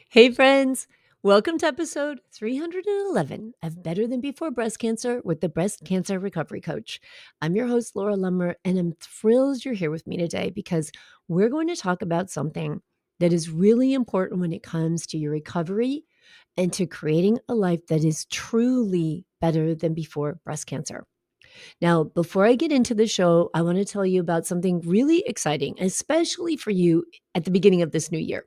Hey, friends. Welcome to episode 311 of Better Than Before Breast Cancer with the Breast Cancer Recovery Coach. I'm your host, Laura Lummer, and I'm thrilled you're here with me today because we're going to talk about something that is really important when it comes to your recovery and to creating a life that is truly better than before breast cancer. Now, before I get into the show, I want to tell you about something really exciting, especially for you at the beginning of this new year.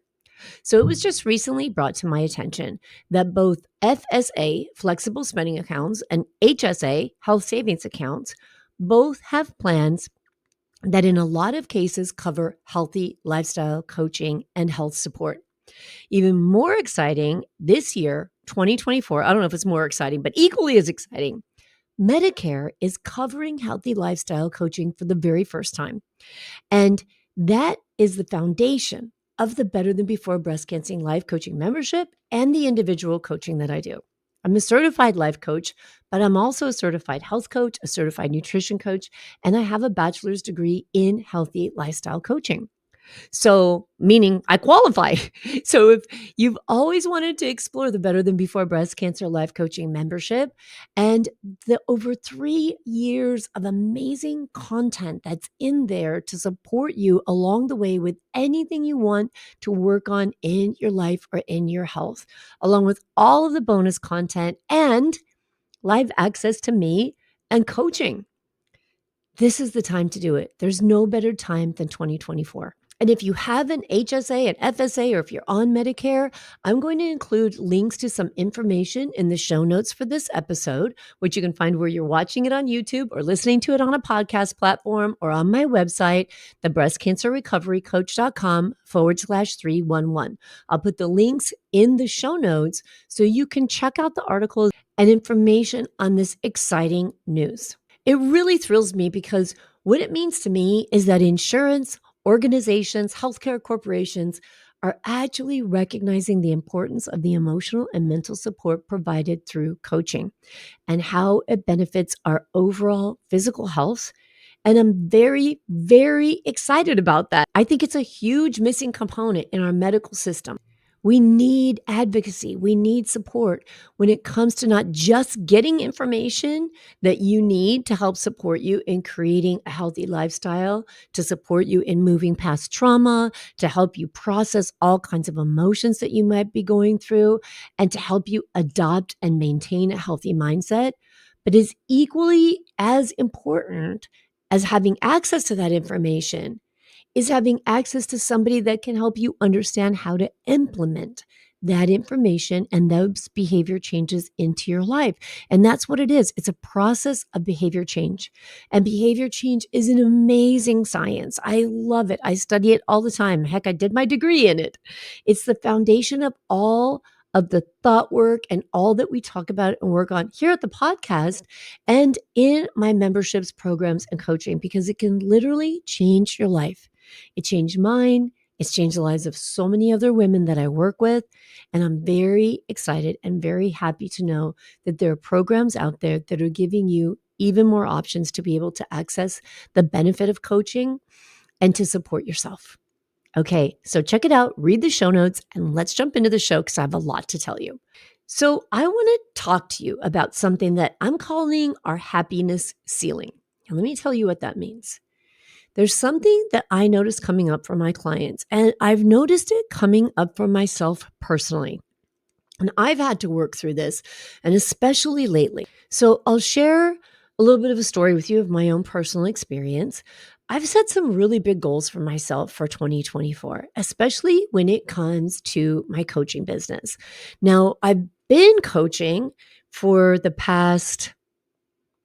So it was just recently brought to my attention that both FSA, flexible spending accounts, and HSA, health savings accounts, both have plans that in a lot of cases cover healthy lifestyle coaching and health support. Even more exciting this year, 2024, I don't know if it's more exciting, but equally as exciting, Medicare is covering healthy lifestyle coaching for the very first time. And that is the foundation of the Better Than Before Breast Cancer Life Coaching membership and the individual coaching that I do. I'm a certified life coach, but I'm also a certified health coach, a certified nutrition coach, and I have a bachelor's degree in healthy lifestyle coaching. So, meaning I qualify. So, if you've always wanted to explore the Better Than Before Breast Cancer Life Coaching membership and the over 3 years of amazing content that's in there to support you along the way with anything you want to work on in your life or in your health, along with all of the bonus content and live access to me and coaching. This is the time to do it. There's no better time than 2024. And if you have an HSA, an FSA, or if you're on Medicare, I'm going to include links to some information in the show notes for this episode, which you can find where you're watching it on YouTube or listening to it on a podcast platform or on my website, thebreastcancerrecoverycoach.com/311. I'll put the links in the show notes so you can check out the articles and information on this exciting news. It really thrills me because what it means to me is that insurance, organizations, healthcare corporations are actually recognizing the importance of the emotional and mental support provided through coaching and how it benefits our overall physical health. And I'm very, very excited about that. I think it's a huge missing component in our medical system. We need advocacy. We need support when it comes to not just getting information that you need to help support you in creating a healthy lifestyle, to support you in moving past trauma, to help you process all kinds of emotions that you might be going through, and to help you adopt and maintain a healthy mindset. But is equally as important as having access to that information is having access to somebody that can help you understand how to implement that information and those behavior changes into your life. And that's what it is. It's a process of behavior change. And behavior change is an amazing science. I love it. I study it all the time. Heck, I did my degree in it. It's the foundation of all of the thought work and all that we talk about and work on here at the podcast and in my memberships, programs, and coaching, because it can literally change your life. It changed mine. It's changed the lives of so many other women that I work with. And I'm very excited and very happy to know that there are programs out there that are giving you even more options to be able to access the benefit of coaching and to support yourself. Okay, so check it out, read the show notes, and let's jump into the show because I have a lot to tell you. So, I want to talk to you about something that I'm calling our happiness ceiling. And let me tell you what that means. There's something that I notice coming up for my clients, and I've noticed it coming up for myself personally. And I've had to work through this, and especially lately. So I'll share a little bit of a story with you of my own personal experience. I've set some really big goals for myself for 2024, especially when it comes to my coaching business. Now, I've been coaching for the past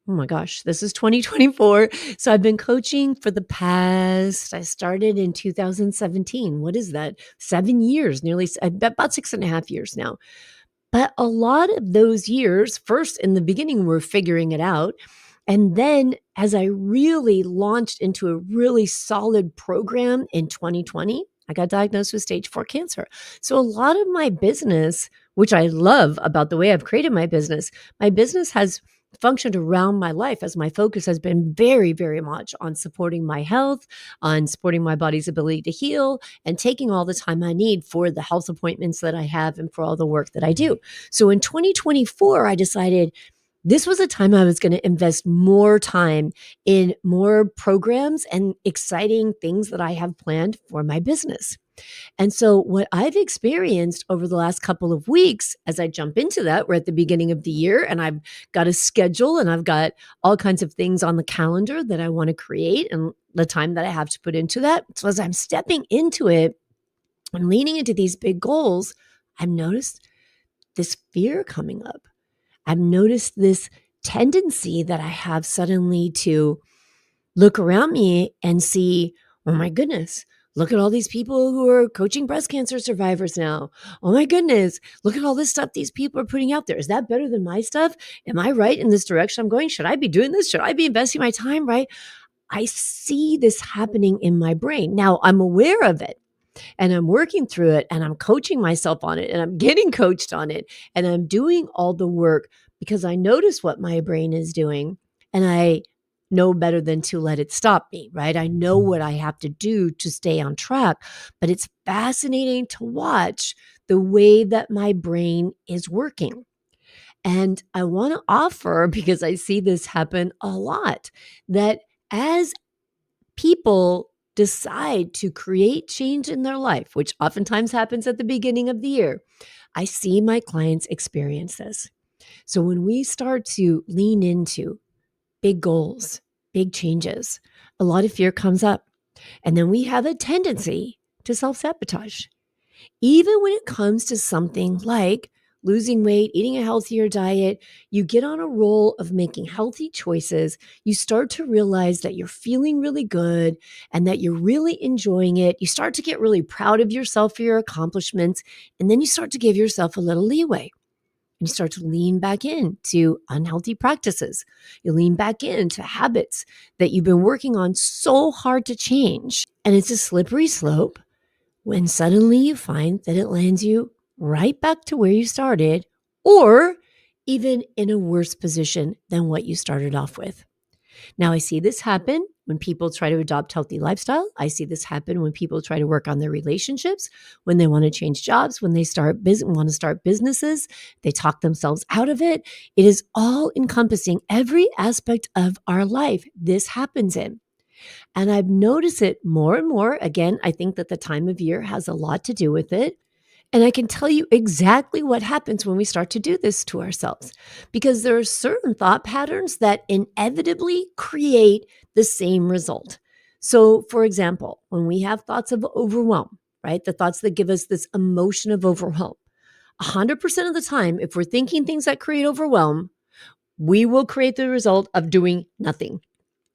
oh my gosh, this is 2024. So I've been coaching for the past, I started in 2017. What is that? 7 years, nearly about 6.5 years now. But a lot of those years, first in the beginning, we're figuring it out. And then as I really launched into a really solid program in 2020, I got diagnosed with stage 4 cancer. So a lot of my business, which I love about the way I've created my business has functioned around my life, as my focus has been very, very much on supporting my health, on supporting my body's ability to heal, and taking all the time I need for the health appointments that I have and for all the work that I do. So in 2024, I decided this was a time I was going to invest more time in more programs and exciting things that I have planned for my business. And so, what I've experienced over the last couple of weeks, as I jump into that, we're at the beginning of the year and I've got a schedule and I've got all kinds of things on the calendar that I want to create and the time that I have to put into that. So, as I'm stepping into it and leaning into these big goals, I've noticed this fear coming up. I've noticed this tendency that I have suddenly to look around me and see, oh my goodness, look at all these people who are coaching breast cancer survivors now. Oh my goodness, look at all this stuff these people are putting out there. Is that better than my stuff? Am I right in this direction I'm going? Should I be doing this? Should I be investing my time? Right? I see this happening in my brain. Now I'm aware of it and I'm working through it and I'm coaching myself on it and I'm getting coached on it and I'm doing all the work because I notice what my brain is doing and I know better than to let it stop me, right? I know what I have to do to stay on track, but it's fascinating to watch the way that my brain is working. And I want to offer, because I see this happen a lot, that as people decide to create change in their life, which oftentimes happens at the beginning of the year, I see my clients experience this. So when we start to lean into big goals, big changes, a lot of fear comes up. And then we have a tendency to self sabotage. Even when it comes to something like losing weight, eating a healthier diet, you get on a roll of making healthy choices. You start to realize that you're feeling really good and that you're really enjoying it. You start to get really proud of yourself for your accomplishments. And then you start to give yourself a little leeway. You start to lean back into unhealthy practices. You lean back into habits that you've been working on so hard to change. And it's a slippery slope when suddenly you find that it lands you right back to where you started, or even in a worse position than what you started off with. Now, I see this happen when people try to adopt healthy lifestyle. I see this happen when people try to work on their relationships, when they want to change jobs, when they want to start businesses, they talk themselves out of it. It is all encompassing every aspect of our life this happens in. And I've noticed it more and more. Again, I think that the time of year has a lot to do with it. And I can tell you exactly what happens when we start to do this to ourselves, because there are certain thought patterns that inevitably create the same result. So, for example, when we have thoughts of overwhelm, right, the thoughts that give us this emotion of overwhelm, 100% of the time, if we're thinking things that create overwhelm, we will create the result of doing nothing.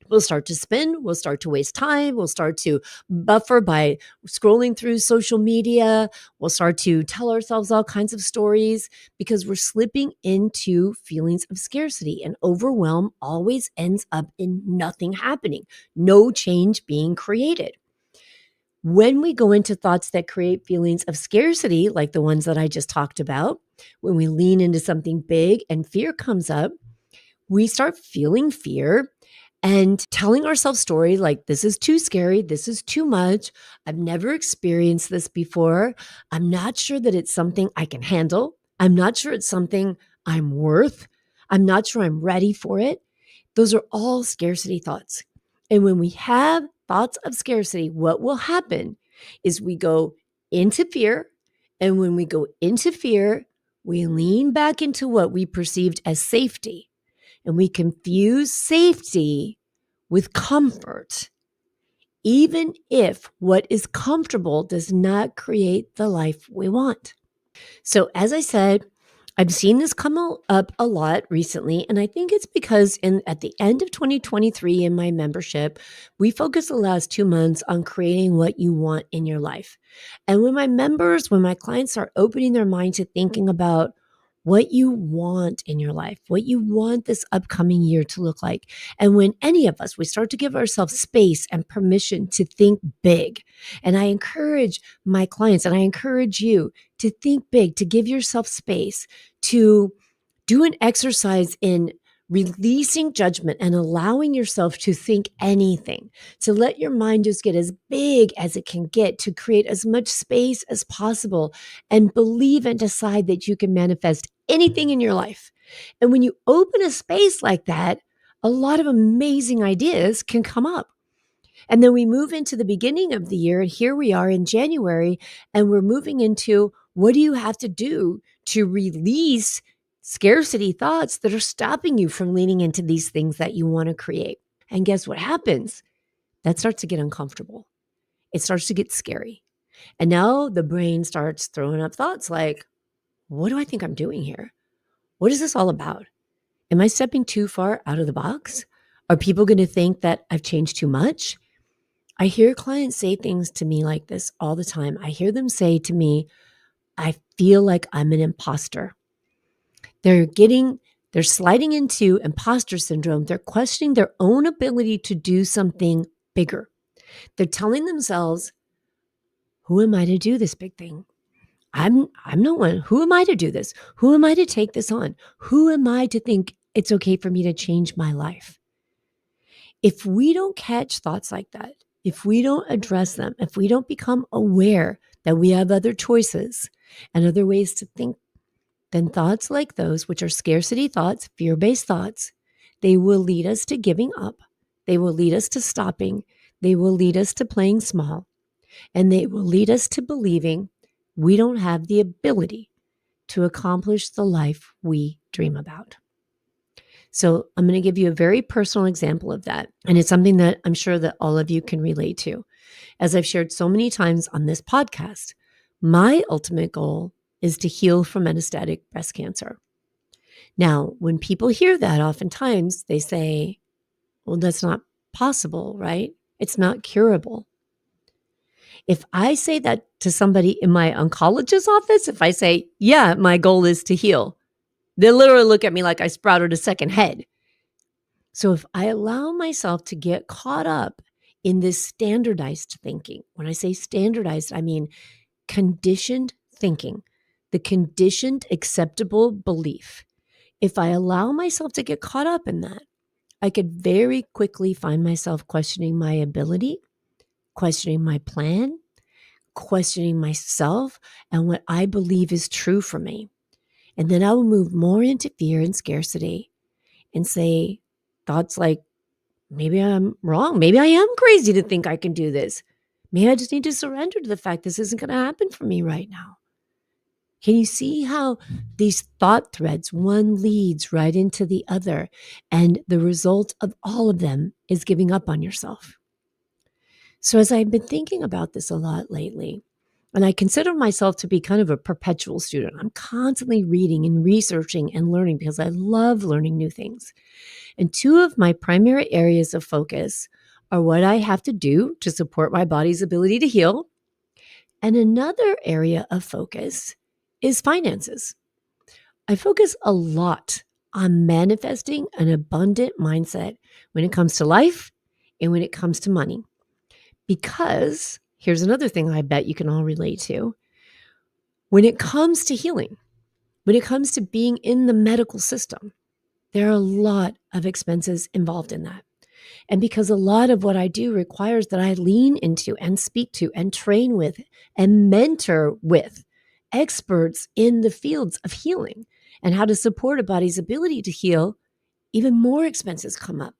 We'll start to spin, we'll start to waste time, we'll start to buffer by scrolling through social media, we'll start to tell ourselves all kinds of stories because we're slipping into feelings of scarcity, and overwhelm always ends up in nothing happening, no change being created. When we go into thoughts that create feelings of scarcity, like the ones that I just talked about, when we lean into something big and fear comes up, we start feeling fear and telling ourselves stories like, this is too scary, this is too much, I've never experienced this before, I'm not sure that it's something I can handle, I'm not sure it's something I'm worth, I'm not sure I'm ready for it. Those are all scarcity thoughts. And when we have thoughts of scarcity, what will happen is we go into fear. And when we go into fear, we lean back into what we perceived as safety. And we confuse safety with comfort, even if what is comfortable does not create the life we want. So, as I said, I've seen this come up a lot recently, and I think it's because at the end of 2023 in my membership, we focused the last 2 months on creating what you want in your life. And when my clients are opening their mind to thinking about what you want in your life, what you want this upcoming year to look like, and when any of us, we start to give ourselves space and permission to think big. And I encourage my clients and I encourage you to think big, to give yourself space, to do an exercise in releasing judgment and allowing yourself to think anything, to let your mind just get as big as it can get, to create as much space as possible and believe and decide that you can manifest anything in your life. And when you open a space like that, a lot of amazing ideas can come up. And then we move into the beginning of the year, and here we are in January, and we're moving into what do you have to do to release scarcity thoughts that are stopping you from leaning into these things that you want to create. And guess what happens? That starts to get uncomfortable. It starts to get scary. And now the brain starts throwing up thoughts like, what do I think I'm doing here? What is this all about? Am I stepping too far out of the box? Are people going to think that I've changed too much? I hear clients say things to me like this all the time. I hear them say to me, I feel like I'm an imposter. They're sliding into imposter syndrome. They're questioning their own ability to do something bigger. They're telling themselves, who am I to do this big thing? I'm no one. Who am I to do this? Who am I to take this on? Who am I to think it's okay for me to change my life? If we don't catch thoughts like that, if we don't address them, if we don't become aware that we have other choices and other ways to think, then thoughts like those, which are scarcity thoughts, fear-based thoughts, they will lead us to giving up. They will lead us to stopping. They will lead us to playing small. And they will lead us to believing we don't have the ability to accomplish the life we dream about. So I'm going to give you a very personal example of that. And it's something that I'm sure that all of you can relate to. As I've shared so many times on this podcast, my ultimate goal is to heal from metastatic breast cancer. Now, when people hear that, oftentimes they say, well, that's not possible, right? It's not curable. If I say that to somebody in my oncologist's office, if I say, yeah, my goal is to heal, they literally look at me like I sprouted a second head. So if I allow myself to get caught up in this standardized thinking, when I say standardized, I mean conditioned thinking, the conditioned acceptable belief. If I allow myself to get caught up in that, I could very quickly find myself questioning my ability, questioning my plan, questioning myself and what I believe is true for me. And then I will move more into fear and scarcity and say thoughts like, maybe I'm wrong. Maybe I am crazy to think I can do this. Maybe I just need to surrender to the fact this isn't going to happen for me right now. Can you see how these thought threads, one leads right into the other, and the result of all of them is giving up on yourself? So as I've been thinking about this a lot lately, and I consider myself to be kind of a perpetual student. I'm constantly reading and researching and learning because I love learning new things. And two of my primary areas of focus are what I have to do to support my body's ability to heal. And another area of focus is finances. I focus a lot on manifesting an abundant mindset when it comes to life and when it comes to money. Because here's another thing I bet you can all relate to. When it comes to healing, when it comes to being in the medical system, there are a lot of expenses involved in that. And because a lot of what I do requires that I lean into and speak to and train with and mentor with experts in the fields of healing and how to support a body's ability to heal, even more expenses come up.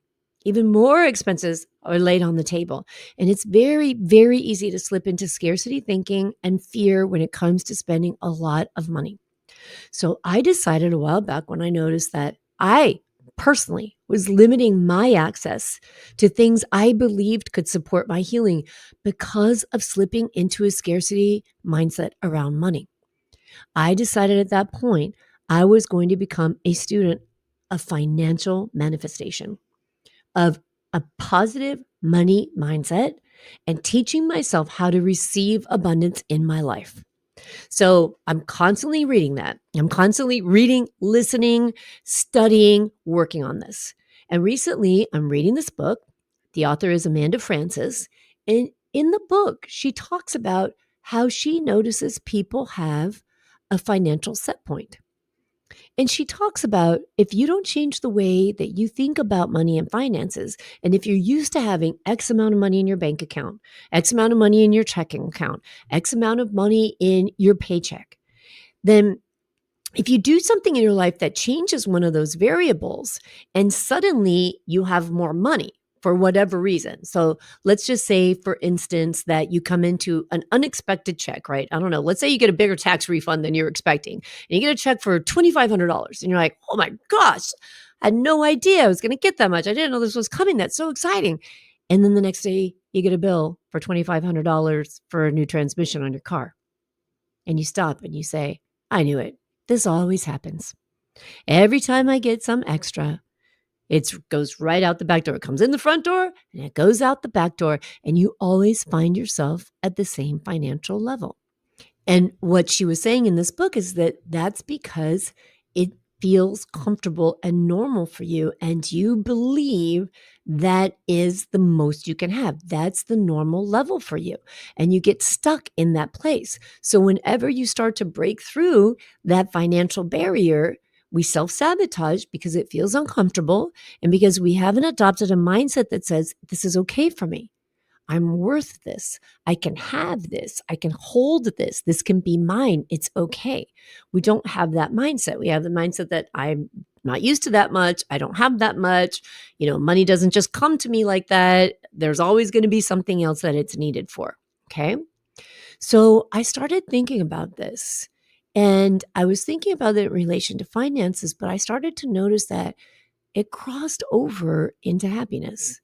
Even more expenses are laid on the table. And it's very, very easy to slip into scarcity thinking and fear when it comes to spending a lot of money. So I decided a while back when I noticed that I personally was limiting my access to things I believed could support my healing because of slipping into a scarcity mindset around money. I decided at that point I was going to become a student of financial manifestation, of a positive money mindset, and teaching myself how to receive abundance in my life. So I'm constantly reading that. I'm constantly reading, listening, studying, working on this. And recently I'm reading this book. The author is Amanda Frances. And in the book, she talks about how she notices people have a financial set point. And she talks about if you don't change the way that you think about money and finances, and if you're used to having X amount of money in your bank account, X amount of money in your checking account, X amount of money in your paycheck, then if you do something in your life that changes one of those variables and suddenly you have more money for whatever reason. So let's just say, for instance, that you come into an unexpected check, right? I don't know. Let's say you get a bigger tax refund than you're expecting and you get a check for $2,500 and you're like, oh my gosh, I had no idea I was going to get that much. I didn't know this was coming. That's so exciting. And then the next day you get a bill for $2,500 for a new transmission on your car. And you stop and you say, I knew it. This always happens. Every time I get some extra, it goes right out the back door. It comes in the front door and it goes out the back door. And you always find yourself at the same financial level. And what she was saying in this book is that that's because it feels comfortable and normal for you. And you believe that is the most you can have. That's the normal level for you. And you get stuck in that place. So whenever you start to break through that financial barrier, we self-sabotage because it feels uncomfortable and because we haven't adopted a mindset that says, this is okay for me. I'm worth this. I can have this. I can hold this. This can be mine. It's okay. We don't have that mindset. We have the mindset that I'm not used to that much. I don't have that much. Money doesn't just come to me like that. There's always going to be something else that it's needed for. Okay. So I started thinking about this, and I was thinking about it in relation to finances, but I started to notice that it crossed over into happiness.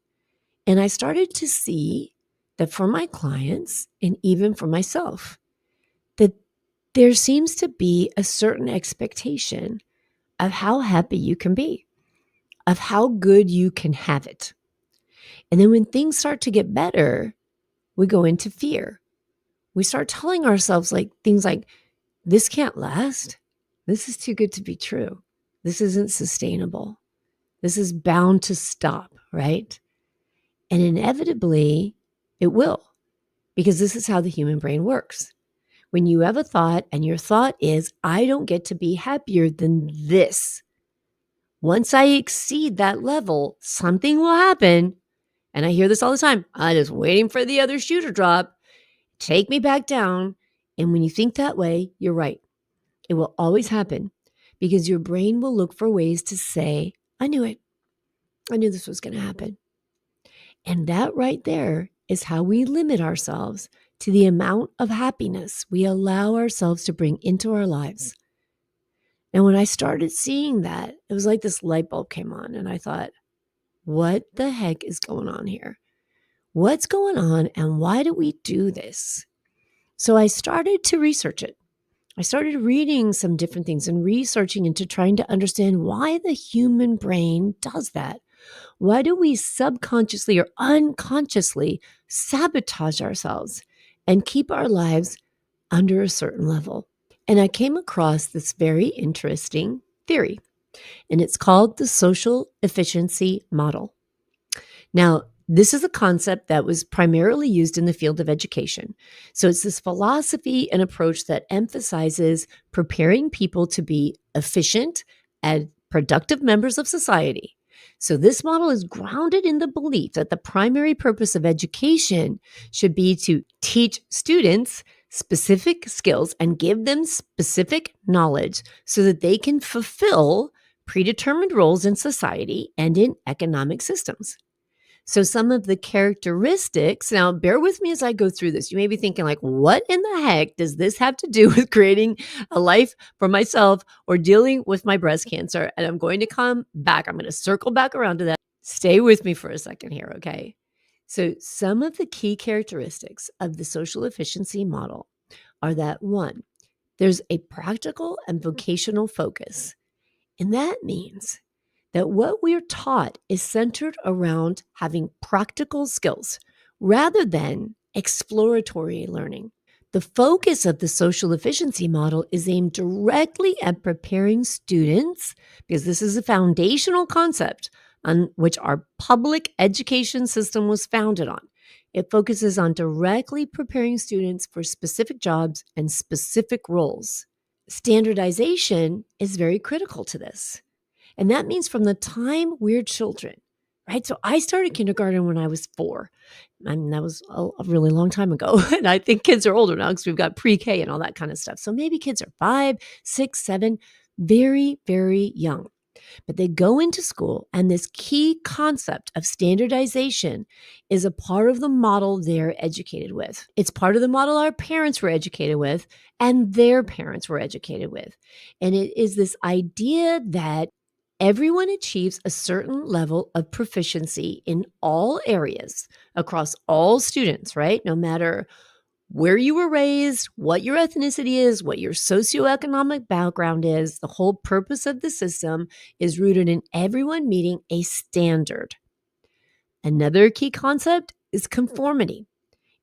And I started to see that for my clients and even for myself, that there seems to be a certain expectation of how happy you can be, of how good you can have it. And then when things start to get better, we go into fear. We start telling ourselves things like, this can't last. This is too good to be true. This isn't sustainable. This is bound to stop, right? And inevitably, it will. Because this is how the human brain works. When you have a thought and your thought is, I don't get to be happier than this. Once I exceed that level, something will happen. And I hear this all the time. I'm just waiting for the other shoe to drop. Take me back down. And when you think that way, you're right. It will always happen because your brain will look for ways to say, I knew it. I knew this was going to happen. And that right there is how we limit ourselves to the amount of happiness we allow ourselves to bring into our lives. And when I started seeing that, it was like this light bulb came on and I thought, what the heck is going on here? What's going on and why do we do this? So I started to research it. I started reading some different things and researching into trying to understand why the human brain does that. Why do we subconsciously or unconsciously sabotage ourselves and keep our lives under a certain level? And I came across this very interesting theory, and it's called the social efficiency model. Now, this is a concept that was primarily used in the field of education. So it's this philosophy and approach that emphasizes preparing people to be efficient and productive members of society. So this model is grounded in the belief that the primary purpose of education should be to teach students specific skills and give them specific knowledge so that they can fulfill predetermined roles in society and in economic systems. So some of the characteristics, now bear with me as I go through this. You may be thinking what in the heck does this have to do with creating a life for myself or dealing with my breast cancer? And I'm going to come back. I'm going to circle back around to that. Stay with me for a second here, okay? So some of the key characteristics of the social efficiency model are that one, there's a practical and vocational focus. And that means that what we're taught is centered around having practical skills rather than exploratory learning. The focus of the social efficiency model is aimed directly at preparing students, because this is a foundational concept on which our public education system was founded on. It focuses on directly preparing students for specific jobs and specific roles. Standardization is very critical to this. And that means from the time we're children, right? So I started kindergarten when I was 4. I mean, that was a really long time ago. And I think kids are older now because we've got pre-K and all that kind of stuff. So maybe kids are 5, 6, 7, very, very young. But they go into school, and this key concept of standardization is a part of the model they're educated with. It's part of the model our parents were educated with and their parents were educated with. And it is this idea that everyone achieves a certain level of proficiency in all areas across all students, right? No matter where you were raised, what your ethnicity is, what your socioeconomic background is. The whole purpose of the system is rooted in everyone meeting a standard. Another key concept is conformity.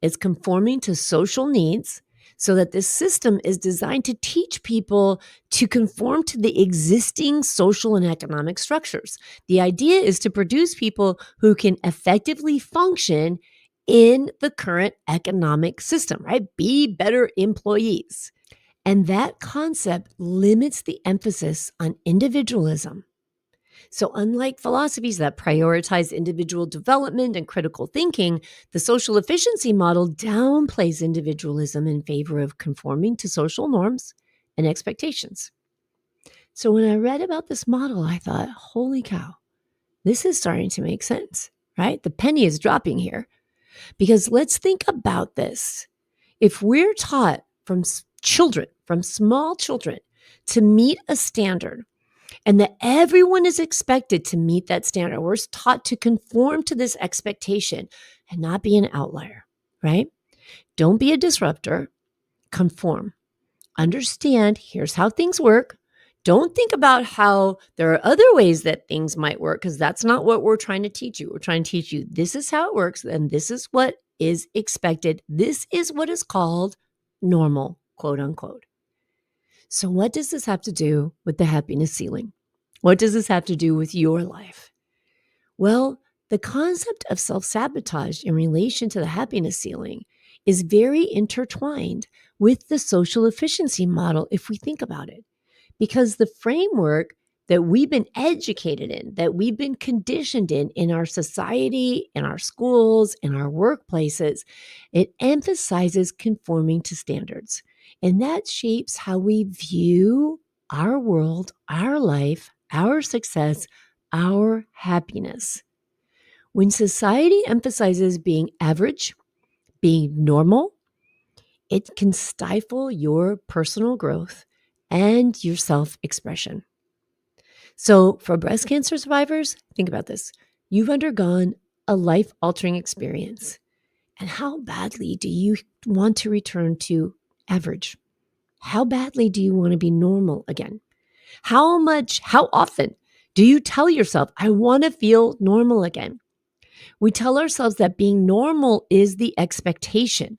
It's conforming to social needs so that this system is designed to teach people to conform to the existing social and economic structures. The idea is to produce people who can effectively function in the current economic system, right? Be better employees. And that concept limits the emphasis on individualism. So, unlike philosophies that prioritize individual development and critical thinking, the social efficiency model downplays individualism in favor of conforming to social norms and expectations. So, when I read about this model, I thought, holy cow, this is starting to make sense, right? The penny is dropping here. Because let's think about this. If we're taught from children, from small children, to meet a standard, and that everyone is expected to meet that standard, we're taught to conform to this expectation and not be an outlier, right? Don't be a disruptor, conform. Understand, here's how things work. Don't think about how there are other ways that things might work, because that's not what we're trying to teach you. We're trying to teach you this is how it works, and this is what is expected. This is what is called normal, quote unquote. So, what does this have to do with the happiness ceiling? What does this have to do with your life? Well, the concept of self-sabotage in relation to the happiness ceiling is very intertwined with the social efficiency model if we think about it. Because the framework that we've been educated in, that we've been conditioned in our society, in our schools, in our workplaces, it emphasizes conforming to standards. And that shapes how we view our world, our life, our success, our happiness. When society emphasizes being average, being normal, it can stifle your personal growth and your self-expression. So for breast cancer survivors, think about this. You've undergone a life-altering experience. And how badly do you want to return to average? How badly do you want to be normal again? How often do you tell yourself, I want to feel normal again? We tell ourselves that being normal is the expectation.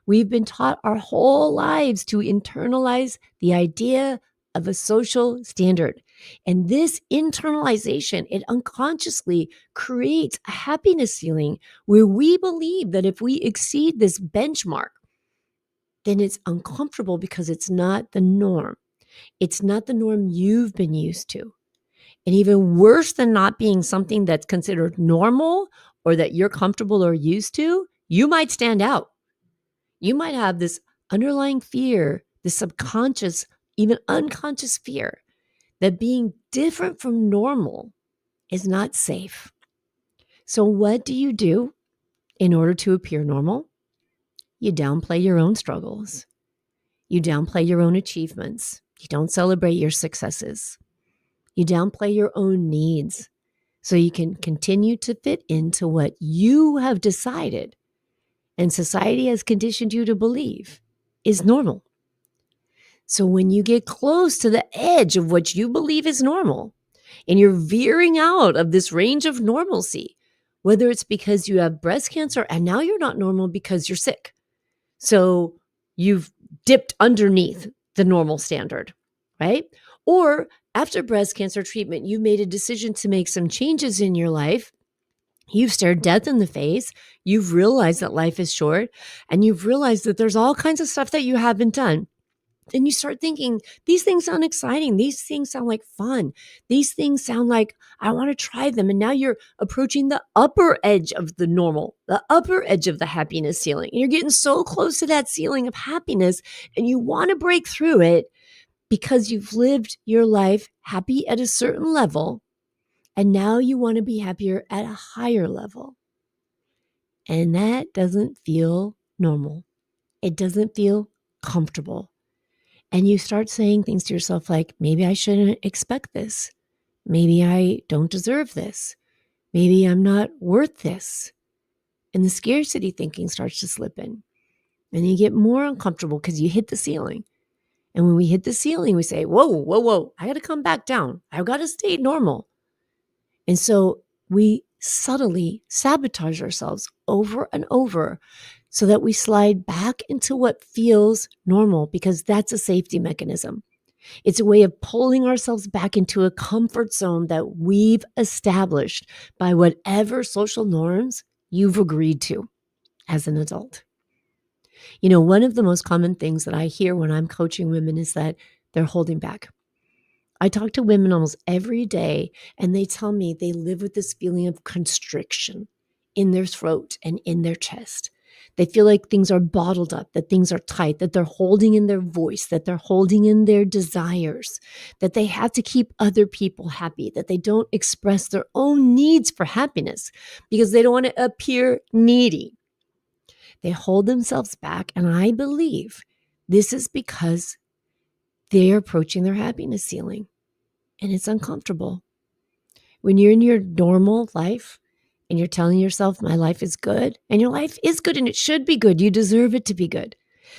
We've been taught our whole lives to internalize the idea of a social standard. And this internalization, it unconsciously creates a happiness ceiling where we believe that if we exceed this benchmark, then it's uncomfortable because it's not the norm. It's not the norm you've been used to. And even worse than not being something that's considered normal or that you're comfortable or used to, you might stand out. You might have this underlying fear, this subconscious, even unconscious fear that being different from normal is not safe. So, what do you do in order to appear normal? You downplay your own struggles. You downplay your own achievements. You don't celebrate your successes. You downplay your own needs so you can continue to fit into what you have decided and society has conditioned you to believe is normal. So when you get close to the edge of what you believe is normal and you're veering out of this range of normalcy, whether it's because you have breast cancer and now you're not normal because you're sick. So you've dipped underneath the normal standard, right? Or after breast cancer treatment, you made a decision to make some changes in your life. You've stared death in the face. You've realized that life is short, and you've realized that there's all kinds of stuff that you haven't done then you start thinking, these things sound exciting. These things sound like fun. These things sound like I want to try them. And now you're approaching the upper edge of the normal, the upper edge of the happiness ceiling. And you're getting so close to that ceiling of happiness and you want to break through it because you've lived your life happy at a certain level. And now you want to be happier at a higher level. And that doesn't feel normal. It doesn't feel comfortable. And you start saying things to yourself like, maybe I shouldn't expect this. Maybe I don't deserve this. Maybe I'm not worth this. And the scarcity thinking starts to slip in. And you get more uncomfortable because you hit the ceiling. And when we hit the ceiling, we say, whoa, whoa, whoa, I got to come back down. I've got to stay normal. And so we subtly sabotage ourselves over and over so that we slide back into what feels normal because that's a safety mechanism. It's a way of pulling ourselves back into a comfort zone that we've established by whatever social norms you've agreed to as an adult. You know, one of the most common things that I hear when I'm coaching women is that they're holding back. I talk to women almost every day, and they tell me they live with this feeling of constriction in their throat and in their chest. They feel like things are bottled up, that things are tight, that they're holding in their voice, that they're holding in their desires, that they have to keep other people happy, that they don't express their own needs for happiness because they don't want to appear needy. They hold themselves back, and I believe this is because they're approaching their happiness ceiling. And it's uncomfortable. When you're in your normal life and you're telling yourself, my life is good, and your life is good and it should be good. You deserve it to be good.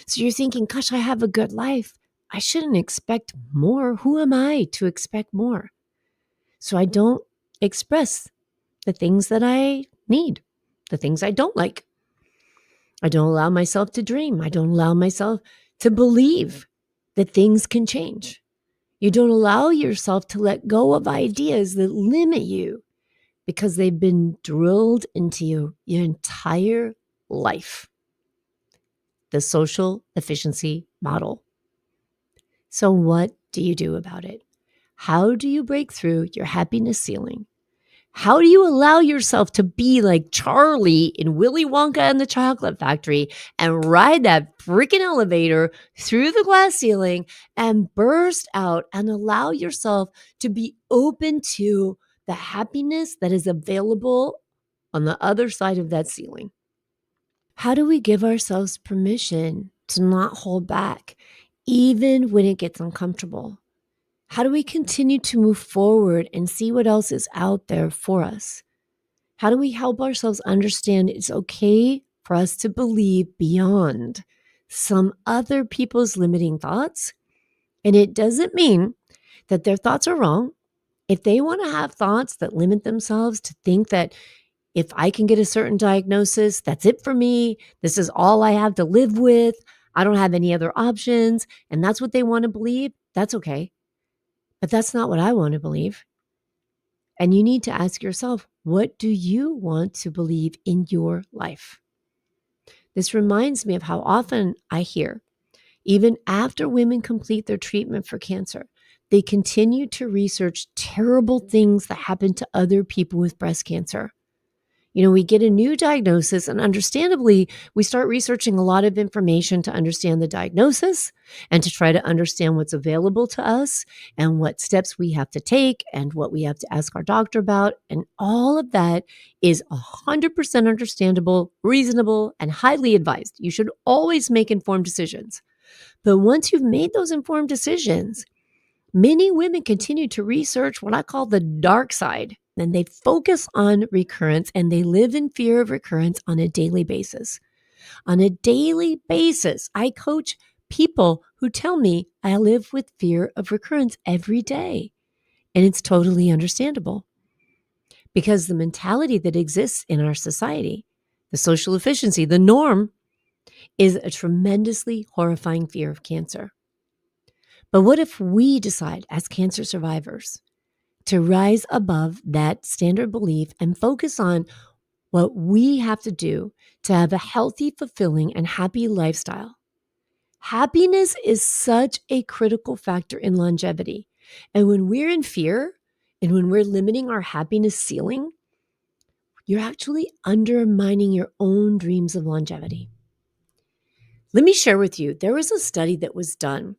So you're thinking, gosh, I have a good life. I shouldn't expect more. Who am I to expect more? So I don't express the things that I need, the things I don't like. I don't allow myself to dream. I don't allow myself to believe that things can change. You don't allow yourself to let go of ideas that limit you because they've been drilled into you your entire life. The social efficiency model. So what do you do about it? How do you break through your happiness ceiling? How do you allow yourself to be like Charlie in Willy Wonka and the Chocolate Factory and ride that freaking elevator through the glass ceiling and burst out and allow yourself to be open to the happiness that is available on the other side of that ceiling? How do we give ourselves permission to not hold back, even when it gets uncomfortable? How do we continue to move forward and see what else is out there for us? How do we help ourselves understand it's okay for us to believe beyond some other people's limiting thoughts? And it doesn't mean that their thoughts are wrong. If they want to have thoughts that limit themselves to think that if I can get a certain diagnosis, that's it for me. This is all I have to live with. I don't have any other options. And that's what they want to believe. That's okay. But that's not what I want to believe. And you need to ask yourself, what do you want to believe in your life? This reminds me of how often I hear, even after women complete their treatment for cancer, they continue to research terrible things that happen to other people with breast cancer. You know, we get a new diagnosis, and understandably, we start researching a lot of information to understand the diagnosis and to try to understand what's available to us and what steps we have to take and what we have to ask our doctor about. And all of that is 100% understandable, reasonable, and highly advised. You should always make informed decisions. But once you've made those informed decisions, many women continue to research what I call the dark side, and they focus on recurrence and they live in fear of recurrence on a daily basis. On a daily basis, I coach people who tell me I live with fear of recurrence every day. And it's totally understandable because the mentality that exists in our society, the social efficiency, the norm, is a tremendously horrifying fear of cancer. But what if we decide as cancer survivors to rise above that standard belief and focus on what we have to do to have a healthy, fulfilling, and happy lifestyle? Happiness is such a critical factor in longevity. And when we're in fear and when we're limiting our happiness ceiling, you're actually undermining your own dreams of longevity. Let me share with you, there was a study that was done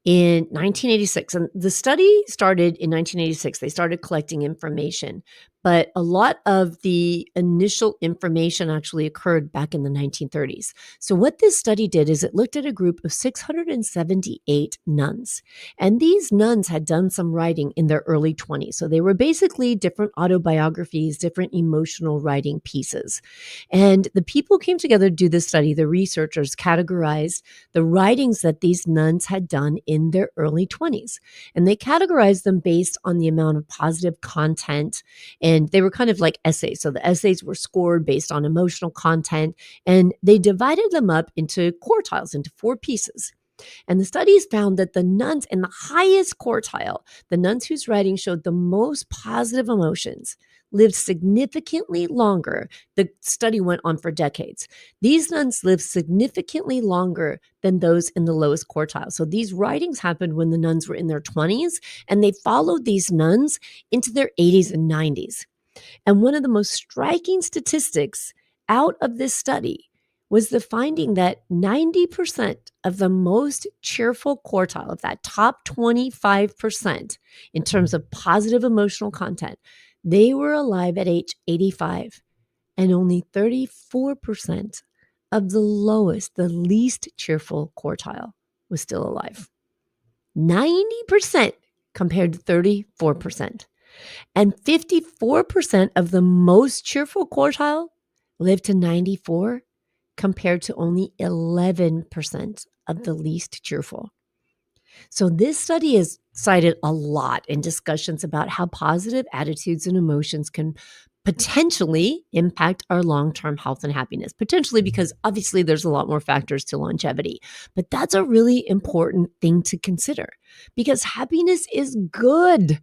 in 1986. And the study started in 1986. They started collecting information, but a lot of the initial information actually occurred back in the 1930s. So, what this study did is it looked at a group of 678 nuns. And these nuns had done some writing in their early 20s. So, they were basically different autobiographies, different emotional writing pieces. And the people came together to do this study. The researchers categorized the writings that these nuns had done in their early 20s. And they categorized them based on the amount of positive content. And they were kind of like essays. So the essays were scored based on emotional content. And they divided them up into quartiles, into four pieces. And the studies found that the nuns in the highest quartile, the nuns whose writing showed the most positive emotions, lived significantly longer. The study went on for decades. These nuns lived significantly longer than those in the lowest quartile. So these writings happened when the nuns were in their 20s, and they followed these nuns into their 80s and 90s. And one of the most striking statistics out of this study was the finding that 90% of the most cheerful quartile, of that top 25% in terms of positive emotional content, they were alive at age 85. And only 34% of the lowest, the least cheerful quartile was still alive. 90% compared to 34%. And 54% of the most cheerful quartile lived to 94 compared to only 11% of the least cheerful. So this study is cited a lot in discussions about how positive attitudes and emotions can potentially impact our long-term health and happiness, potentially because obviously there's a lot more factors to longevity. But that's a really important thing to consider because happiness is good.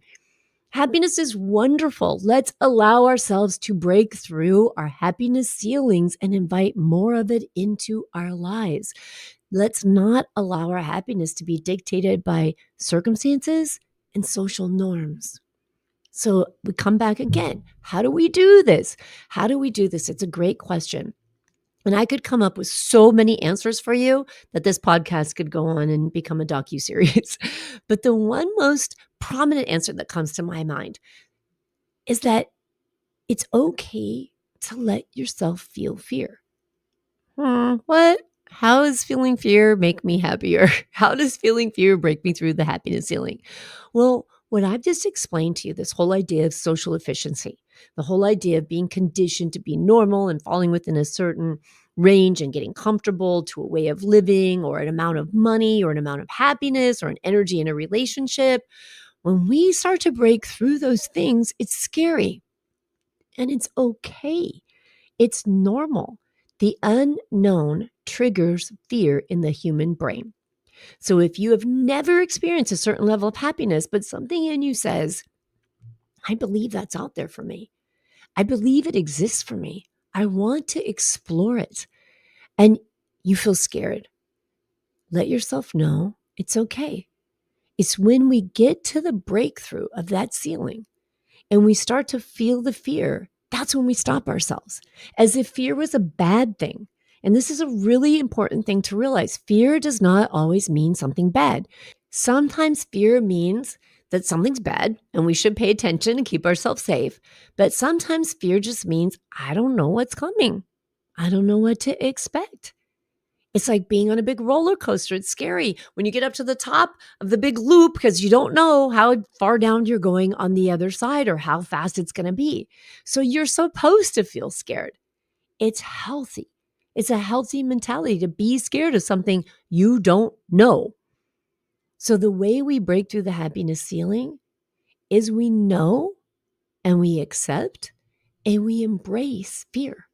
Happiness is wonderful. Let's allow ourselves to break through our happiness ceilings and invite more of it into our lives. Let's not allow our happiness to be dictated by circumstances and social norms. So we come back again. How do we do this? How do we do this? It's a great question. And I could come up with so many answers for you that this podcast could go on and become a docuseries. But the one most prominent answer that comes to my mind is that it's okay to let yourself feel fear. What? How does feeling fear make me happier? How does feeling fear break me through the happiness ceiling? Well, what I've just explained to you, this whole idea of social efficiency, the whole idea of being conditioned to be normal and falling within a certain range and getting comfortable to a way of living or an amount of money or an amount of happiness or an energy in a relationship, when we start to break through those things, it's scary and it's okay. It's normal. The unknown triggers fear in the human brain. So if you have never experienced a certain level of happiness, but something in you says, I believe that's out there for me. I believe it exists for me. I want to explore it. And you feel scared. Let yourself know it's okay. It's when we get to the breakthrough of that ceiling and we start to feel the fear, that's when we stop ourselves, as if fear was a bad thing. And this is a really important thing to realize. Fear does not always mean something bad. Sometimes fear means that something's bad and we should pay attention and keep ourselves safe. But sometimes fear just means, I don't know what's coming. I don't know what to expect. It's like being on a big roller coaster. It's scary when you get up to the top of the big loop because you don't know how far down you're going on the other side or how fast it's going to be. So you're supposed to feel scared. It's healthy. It's a healthy mentality to be scared of something you don't know. So the way we break through the happiness ceiling is we know and we accept and we embrace fear.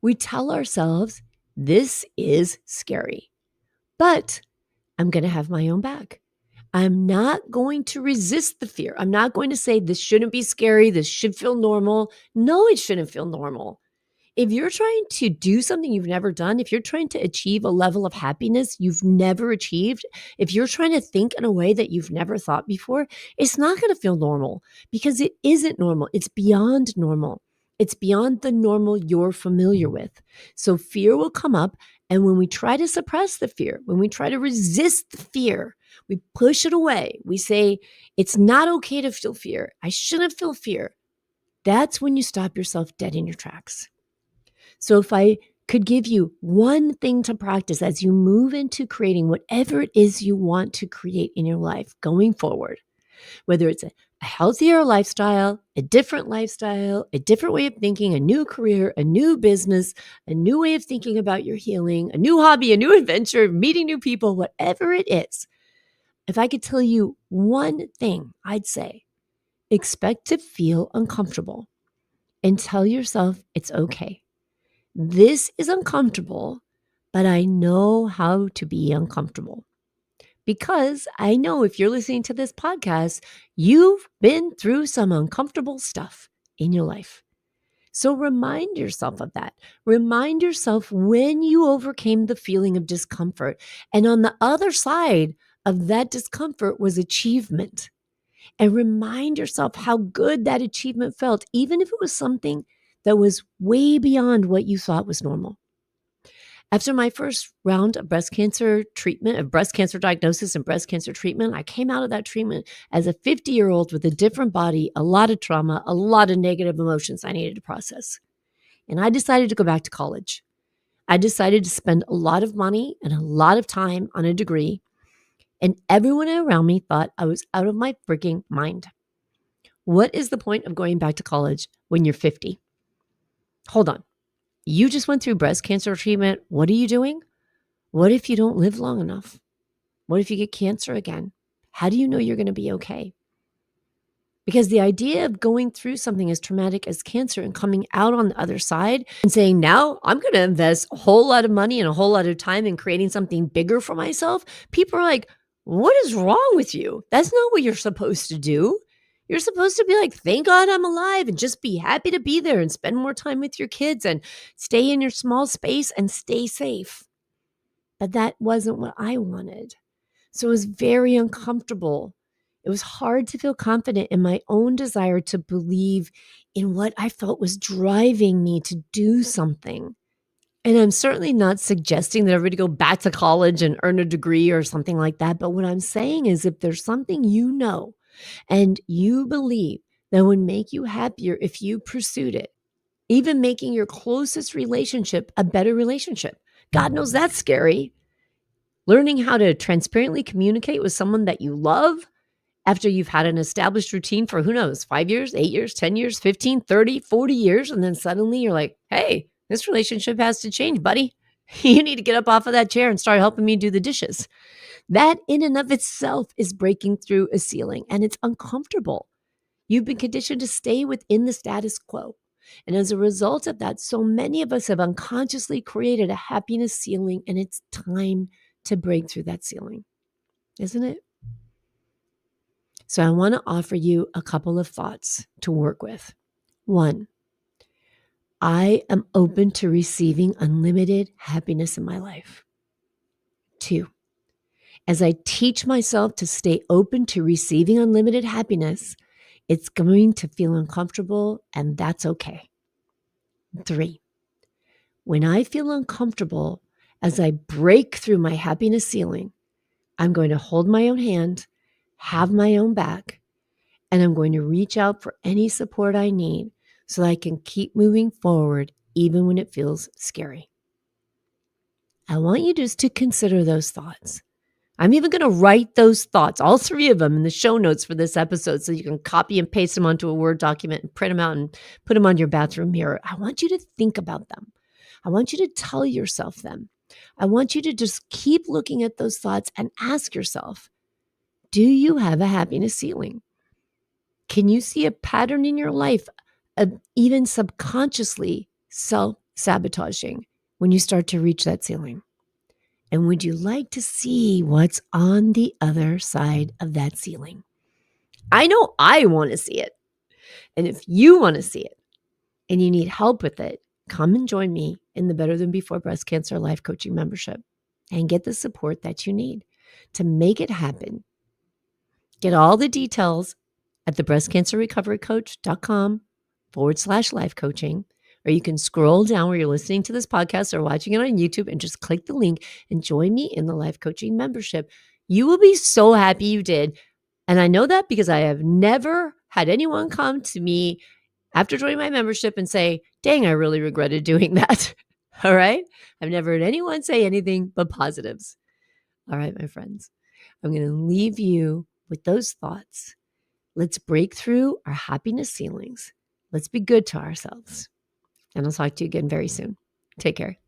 We tell ourselves, this is scary. But I'm going to have my own back. I'm not going to resist the fear. I'm not going to say this shouldn't be scary. This should feel normal. No, it shouldn't feel normal. If you're trying to do something you've never done, if you're trying to achieve a level of happiness you've never achieved, if you're trying to think in a way that you've never thought before, it's not going to feel normal because it isn't normal. It's beyond normal. It's beyond the normal you're familiar with. So fear will come up. And when we try to suppress the fear, when we try to resist the fear, we push it away. We say, it's not okay to feel fear. I shouldn't feel fear. That's when you stop yourself dead in your tracks. So if I could give you one thing to practice as you move into creating whatever it is you want to create in your life going forward, whether it's a healthier lifestyle, a different way of thinking, a new career, a new business, a new way of thinking about your healing, a new hobby, a new adventure, meeting new people, whatever it is, if I could tell you one thing, I'd say, expect to feel uncomfortable and tell yourself it's okay. This is uncomfortable, but I know how to be uncomfortable because I know if you're listening to this podcast, you've been through some uncomfortable stuff in your life. So remind yourself of that. Remind yourself when you overcame the feeling of discomfort. And on the other side of that discomfort was achievement. And remind yourself how good that achievement felt, even if it was something that was way beyond what you thought was normal. After my first round of breast cancer treatment, of breast cancer diagnosis and breast cancer treatment, I came out of that treatment as a 50-year-old with a different body, a lot of trauma, a lot of negative emotions I needed to process. And I decided to go back to college. I decided to spend a lot of money and a lot of time on a degree. And everyone around me thought I was out of my freaking mind. What is the point of going back to college when you're 50? Hold on. You just went through breast cancer treatment. What are you doing? What if you don't live long enough? What if you get cancer again? How do you know you're going to be okay? Because the idea of going through something as traumatic as cancer and coming out on the other side and saying, now I'm going to invest a whole lot of money and a whole lot of time in creating something bigger for myself. People are like, what is wrong with you? That's not what you're supposed to do. You're supposed to be like, thank God I'm alive and just be happy to be there and spend more time with your kids and stay in your small space and stay safe. But that wasn't what I wanted. So it was very uncomfortable. It was hard to feel confident in my own desire to believe in what I felt was driving me to do something. And I'm certainly not suggesting that everybody go back to college and earn a degree or something like that. But what I'm saying is if there's something you know and you believe that would make you happier if you pursued it, even making your closest relationship a better relationship. God knows that's scary. Learning how to transparently communicate with someone that you love after you've had an established routine for who knows, 5 years, 8 years, 10 years, 15, 30, 40 years. And then suddenly you're like, hey, this relationship has to change, buddy. You need to get up off of that chair and start helping me do the dishes. That in and of itself is breaking through a ceiling and it's uncomfortable. You've been conditioned to stay within the status quo. And as a result of that, so many of us have unconsciously created a happiness ceiling, and it's time to break through that ceiling, isn't it? So I want to offer you a couple of thoughts to work with. 1, I am open to receiving unlimited happiness in my life. 2, as I teach myself to stay open to receiving unlimited happiness, it's going to feel uncomfortable, and that's okay. 3, when I feel uncomfortable, as I break through my happiness ceiling, I'm going to hold my own hand, have my own back, and I'm going to reach out for any support I need so that I can keep moving forward even when it feels scary. I want you just to consider those thoughts. I'm even going to write those thoughts, all 3 of them, in the show notes for this episode so you can copy and paste them onto a Word document and print them out and put them on your bathroom mirror. I want you to think about them. I want you to tell yourself them. I want you to just keep looking at those thoughts and ask yourself, do you have a happiness ceiling? Can you see a pattern in your life of even subconsciously self-sabotaging when you start to reach that ceiling? And would you like to see what's on the other side of that ceiling? I know I want to see it. And if you want to see it and you need help with it, come and join me in the Better Than Before Breast Cancer Life Coaching membership and get the support that you need to make it happen. Get all the details at thebreastcancerrecoverycoach.com/life coaching, or you can scroll down where you're listening to this podcast or watching it on YouTube and just click the link and join me in the life coaching membership. You will be so happy you did. And I know that because I have never had anyone come to me after joining my membership and say, dang, I really regretted doing that. All right. I've never heard anyone say anything but positives. All right, my friends, I'm going to leave you with those thoughts. Let's break through our happiness ceilings. Let's be good to ourselves. And I'll talk to you again very soon. Take care.